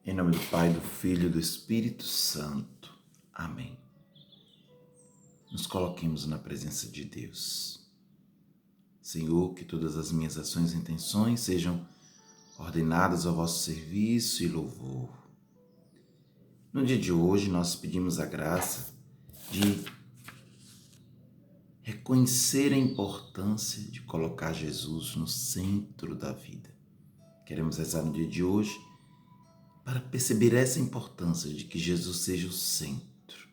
Em nome do Pai, do Filho e do Espírito Santo. Amém. Nos coloquemos na presença de Deus. Senhor, que todas as minhas ações e intenções sejam ordenadas ao vosso serviço e louvor. No dia de hoje, nós pedimos a graça de reconhecer a importância de colocar Jesus no centro da vida. Queremos rezar no dia de hoje para perceber essa importância de que Jesus seja o centro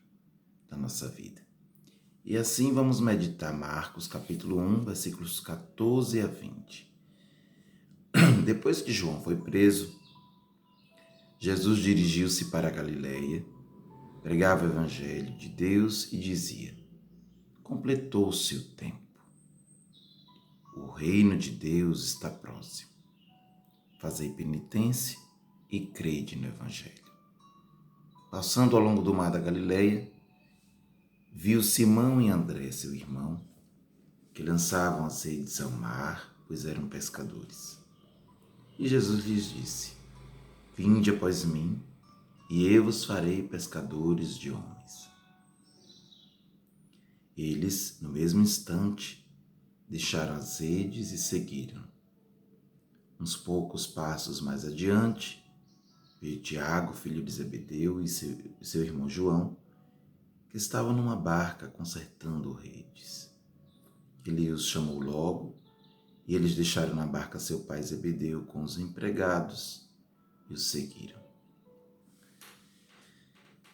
da nossa vida. E assim vamos meditar Marcos capítulo 1, versículos 14 a 20. Depois que João foi preso, Jesus dirigiu-se para a Galileia, pregava o evangelho de Deus e dizia: completou-se o tempo. O reino de Deus está próximo. Fazei penitência e crede no evangelho. Passando ao longo do mar da Galileia, viu Simão e André, seu irmão, que lançavam as redes ao mar, pois eram pescadores. E Jesus lhes disse: vinde após mim, e eu vos farei pescadores de homens. Eles, no mesmo instante, deixaram as redes e seguiram. Uns poucos passos mais adiante, veio Tiago, filho de Zebedeu, e seu irmão João, que estavam numa barca consertando redes. Ele os chamou logo, e eles deixaram na barca seu pai Zebedeu com os empregados e os seguiram.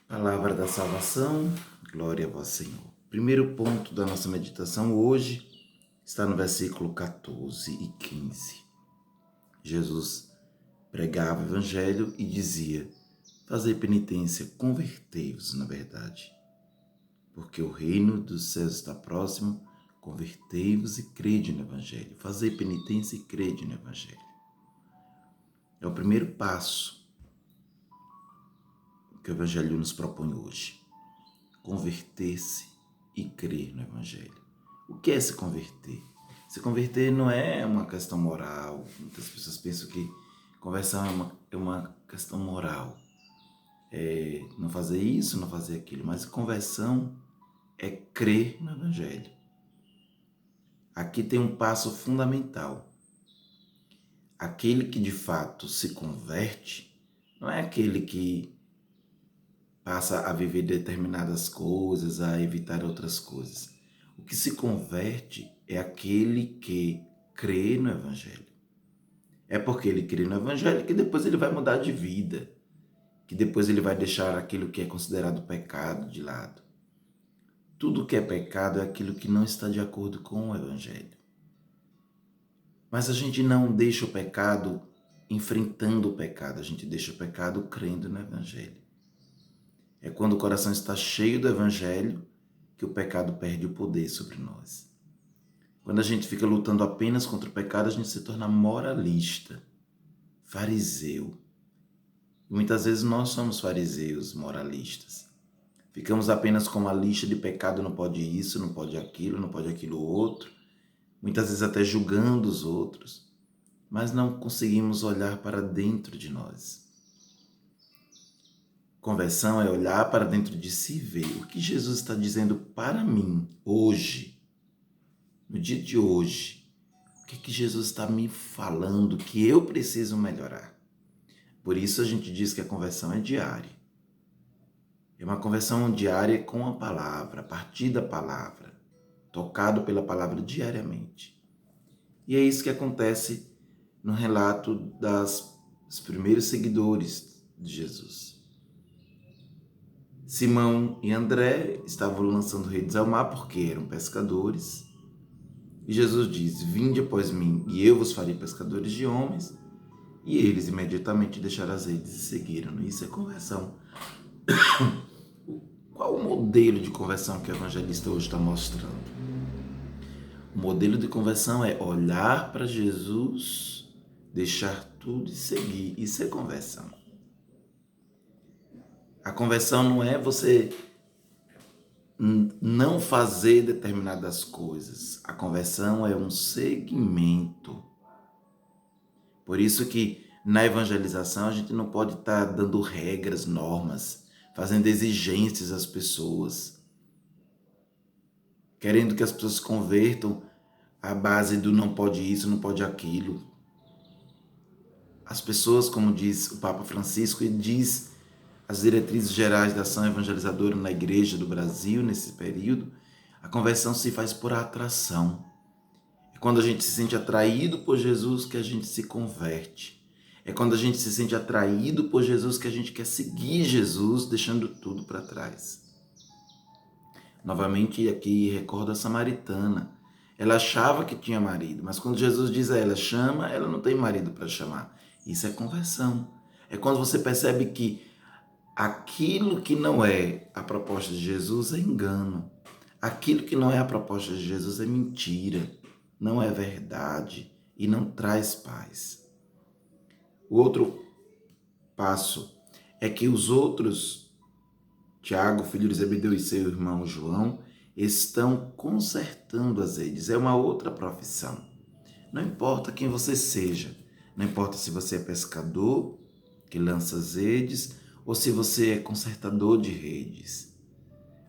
Palavra da salvação, glória a vós, Senhor. Primeiro ponto da nossa meditação hoje está no versículo 14 e 15. Jesus pregava o evangelho e dizia: fazei penitência, convertei-vos na verdade, porque o reino dos céus está próximo. Convertei-vos e crede no evangelho. Fazei penitência e crede no evangelho. É o primeiro passo que o evangelho nos propõe hoje. Converter-se e crer no evangelho. O que é se converter? Se converter não é uma questão moral. Muitas pessoas pensam que conversão é uma questão moral. É não fazer isso, não fazer aquilo. Mas conversão é crer no evangelho. Aqui tem um passo fundamental. Aquele que de fato se converte não é aquele que passa a viver determinadas coisas, a evitar outras coisas. O que se converte é aquele que crê no evangelho. É porque ele crê no evangelho que depois ele vai mudar de vida, que depois ele vai deixar aquilo que é considerado pecado de lado. Tudo que é pecado é aquilo que não está de acordo com o evangelho. Mas a gente não deixa o pecado enfrentando o pecado, a gente deixa o pecado crendo no evangelho. É quando o coração está cheio do evangelho que o pecado perde o poder sobre nós. Quando a gente fica lutando apenas contra o pecado, a gente se torna moralista, fariseu. E muitas vezes nós somos fariseus, moralistas. Ficamos apenas com uma lista de pecado, não pode isso, não pode aquilo outro. Muitas vezes até julgando os outros, mas não conseguimos olhar para dentro de nós. Conversão é olhar para dentro de si e ver o que Jesus está dizendo para mim hoje, no dia de hoje. O que Jesus está me falando que eu preciso melhorar. Por isso a gente diz que a conversão é diária. É uma conversão diária com a palavra, a partir da palavra, tocado pela palavra diariamente. E é isso que acontece no relato dos primeiros seguidores de Jesus. Simão e André estavam lançando redes ao mar porque eram pescadores. E Jesus diz: vinde após mim e eu vos farei pescadores de homens. E eles imediatamente deixaram as redes e seguiram. Isso é conversão. Qual o modelo de conversão que o evangelista hoje está mostrando? O modelo de conversão é olhar para Jesus, deixar tudo e seguir. Isso é conversão. A conversão não é você não fazer determinadas coisas. A conversão é um seguimento. Por isso que Na evangelização, a gente não pode estar dando regras, normas, fazendo exigências às pessoas, querendo que as pessoas se convertam à base do não pode isso, não pode aquilo. As pessoas, como diz o Papa Francisco, e diz as diretrizes gerais da ação evangelizadora na Igreja do Brasil nesse período, a conversão se faz por atração. É quando a gente se sente atraído por Jesus que a gente se converte. É quando a gente se sente atraído por Jesus que a gente quer seguir Jesus, deixando tudo para trás. Novamente, aqui recordo a samaritana. Ela achava que tinha marido, mas quando Jesus diz a ela, chama, ela não tem marido para chamar. Isso é conversão. É quando você percebe que aquilo que não é a proposta de Jesus é engano. Aquilo que não é a proposta de Jesus é mentira, não é verdade e não traz paz. O outro passo é que os outros, Tiago, filho de Zebedeu e seu irmão João, estão consertando as redes. É uma outra profissão. Não importa quem você seja, não importa se você é pescador, que lança as redes, ou se você é consertador de redes.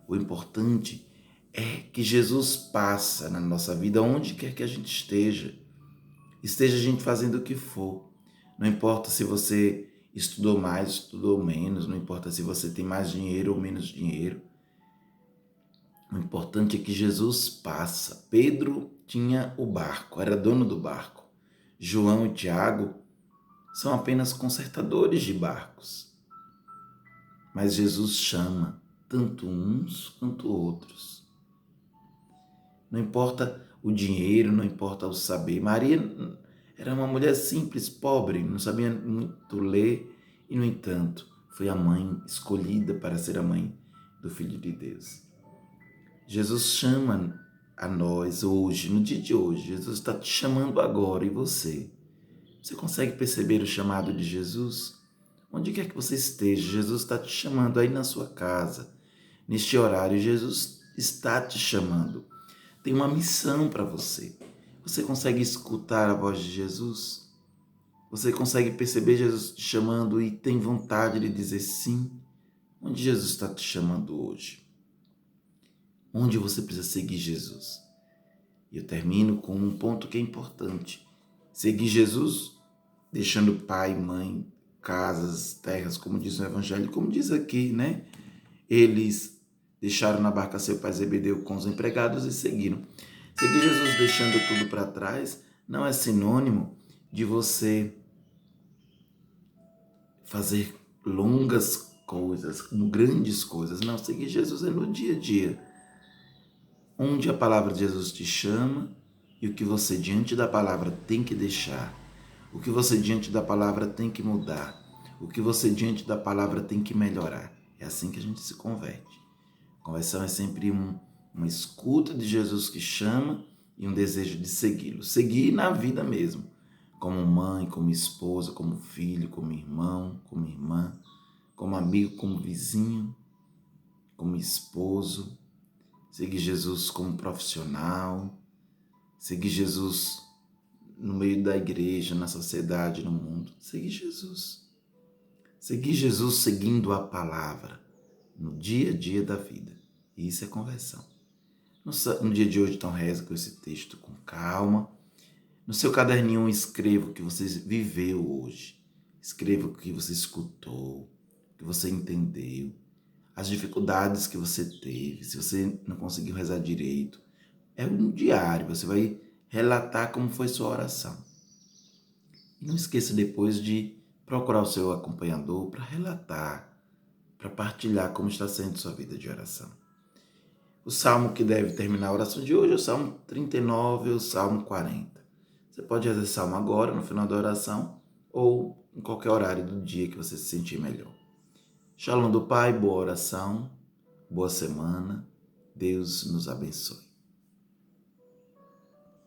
O importante é que Jesus passa na nossa vida, onde quer que a gente esteja. Esteja a gente fazendo o que for. Não importa se você estudou mais, estudou menos, não importa se você tem mais dinheiro ou menos dinheiro. O importante é que Jesus passa. Pedro tinha o barco, era dono do barco. João e Tiago são apenas consertadores de barcos. Mas Jesus chama tanto uns quanto outros. Não importa o dinheiro, não importa o saber. Maria era uma mulher simples, pobre, não sabia muito ler e, no entanto, foi a mãe escolhida para ser a mãe do Filho de Deus. Jesus chama a nós hoje, no dia de hoje. Jesus está te chamando agora, e você? Você consegue perceber o chamado de Jesus? Onde quer que você esteja, Jesus está te chamando aí na sua casa. Neste horário, Jesus está te chamando. Tem uma missão para você. Você consegue escutar a voz de Jesus? Você consegue perceber Jesus te chamando e tem vontade de dizer sim? Onde Jesus está te chamando hoje? Onde você precisa seguir Jesus? E eu termino com um ponto que é importante. Seguir Jesus, deixando pai, mãe, casas, terras, como diz no Evangelho, como diz aqui, né? Eles deixaram na barca seu pai Zebedeu com os empregados e seguiram. Seguir Jesus deixando tudo para trás não é sinônimo de você fazer longas coisas, grandes coisas. Não, seguir Jesus é no dia a dia, onde a palavra de Jesus te chama e o que você diante da palavra tem que deixar, o que você diante da palavra tem que mudar, o que você diante da palavra tem que melhorar. É assim que a gente se converte. Conversão é sempre uma escuta de Jesus que chama e um desejo de segui-lo. Seguir na vida mesmo, como mãe, como esposa, como filho, como irmão, como irmã, como amigo, como vizinho, como esposo. Seguir Jesus como profissional. Seguir Jesus no meio da igreja, na sociedade, no mundo. Seguir Jesus. Seguir Jesus seguindo a palavra no dia a dia da vida. E isso é conversão. No dia de hoje, então, reza com esse texto com calma. No seu caderninho, escreva o que você viveu hoje. Escreva o que você escutou, o que você entendeu, as dificuldades que você teve, se você não conseguiu rezar direito. É um diário, você vai relatar como foi sua oração. E não esqueça depois de procurar o seu acompanhador para relatar, para partilhar como está sendo sua vida de oração. O salmo que deve terminar a oração de hoje é o Salmo 39 ou o Salmo 40. Você pode rezar esse salmo agora, no final da oração, ou em qualquer horário do dia que você se sentir melhor. Shalom do Pai, boa oração, boa semana, Deus nos abençoe.